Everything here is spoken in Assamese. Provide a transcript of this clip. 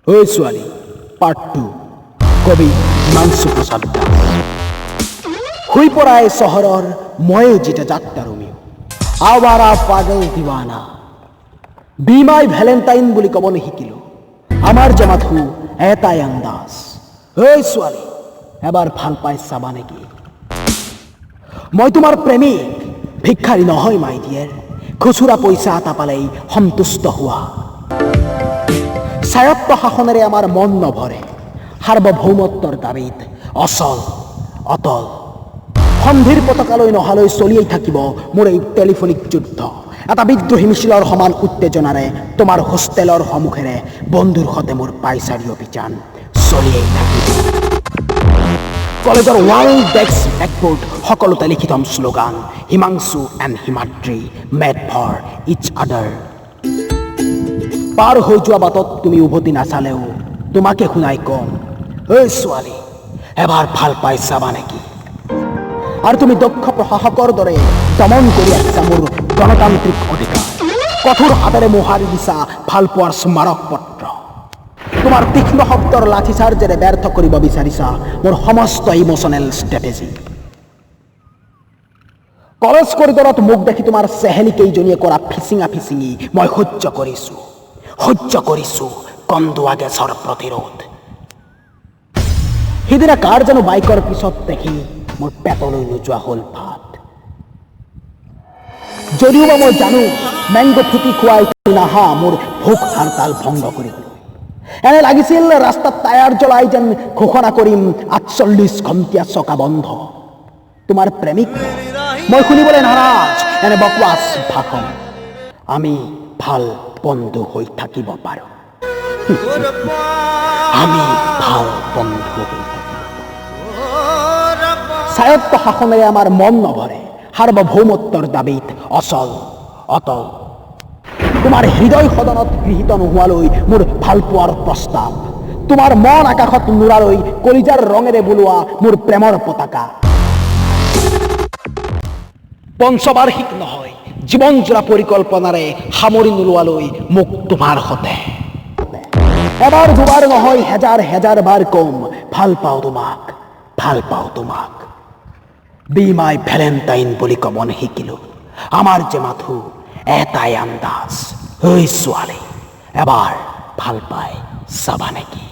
ঐ ছোৱালী পাৰ্ট 2 কবি হিমাংশু প্ৰসাদ দাস। শুই পৰাই চহৰৰ ময়ে জিতে যাত্ৰা ৰোমিও আৱাৰা পাগল দিৱানা বি মাই ভেলেণ্টাইন বুলি ক'ব নিশিকিলোঁ। আমাৰ যে মাথো এটাই আন্দাজ। ঐ ছোৱালী এবাৰ ভাল পাই চাবা নেকি? মই তোমাৰ প্ৰেমিক, ভিক্ষাৰী নহয় মাই ডিয়েৰ। খুচুৰা পইচা এটা পালেই সন্তুষ্ট হোৱা। স্বায়ত্ব শাসনেৰে আমাৰ মন নভৰে, সাৰ্বভৌমত্বৰ দাবীত অচল অটল। সন্ধিৰ পতাকালৈ নহালৈ চলিয়েই থাকিব মোৰ এই টেলিফোনিক যুদ্ধ। এটা বিদ্ৰোহী মিছিলৰ সমান উত্তেজনাৰে তোমাৰ হোষ্টেলৰ সন্মুখেৰে বন্ধুৰ সতে মোৰ পাইচাৰী অভিযান চলিয়েই থাকিব। কলেজৰ ৱাল, ডেস্ক, ব্লেকবোৰ্ড সকলোতে লিখি থম slogan, Himanshu and Himadri made for each other. পাৰ হৈ যোৱা বাটত তুমি উভতি নাচালেও তোমাকে শুনাই কম, ঐ ছোৱালী এবাৰ ভাল পাই চাবা নেকি? আৰু তুমি দক্ষ প্ৰশাসকৰ দৰে দমন কৰি আহিছা মোৰ গণতান্ত্ৰিক অধিকাৰ। কঠোৰ হাতেৰে মোহাৰি দিছা ভাল পোৱাৰ স্মাৰক পত্ৰ। তোমাৰ তীক্ষ্ণ শব্দৰ লাঠিচাৰ্জেৰে ব্যৰ্থ কৰিব বিচাৰিছা মোৰ সমস্ত ইমোচনেল ষ্ট্ৰেটেজি। কলেজ কৰিডৰত মোক দেখি তোমাৰ চেহেলী কেইজনীয়ে কৰা ফিচিঙা ফিচিঙি মই সহ্য কৰিছো কন্দুৱা গেছৰ প্ৰতিৰোধ। সিদিনা কাৰ জানো বাইকৰ পিছত দেখি মোৰ পেটলৈ নোযোৱা হ'ল ভাত। যদিওবা মই জানো মেংগ ফুটি খুৱাই নাহা মোৰ ভোক হাৰতাল ভংগ কৰিবলৈ। এনে লাগিছিল ৰাস্তাত টায়াৰ জ্বলাই যেন ঘোষণা কৰিম 48 ঘণ্টীয়া চকা বন্ধ। তোমাৰ প্ৰেমিক মই শুনিবলৈ নাৰাজ এনে বকৱাচ ভাষণ। আমি ভাল বন্ধু হৈ থাকিব পাৰোঁ। আমি ভাল বন্ধু হৈ থাকিব পাৰোঁ। স্বায়ত্ব শাসনেৰে আমাৰ মন নভৰে, সাৰ্বভৌমত্বৰ দাবীত অচল অটল। তোমাৰ হৃদয় সদনত গৃহীত নোহোৱালৈ মোৰ ভাল পোৱাৰ প্ৰস্তাৱ। তোমাৰ মন আকাশত নুৰালৈ কলিজাৰ ৰঙেৰে বোলোৱা মোৰ প্ৰেমৰ পতাকা। পঞ্চবাৰ্ষিক নহয়, জীৱনজোৰা পৰিকল্পনাৰে সামৰি নোলোৱালৈ মোক তোমাৰ সতে। এবাৰ দুবাৰ নহয়, হেজাৰ হেজাৰ বাৰ কম, ভাল পাওঁ তোমাক। বি মাই ভেলেণ্টাইন বুলি ক'ব নিশিকিলোঁ। আমাৰ যে মাথো এটাই আন্দাজ। ঐ ছোৱালী এবাৰ ভাল পাই চাবা নেকি?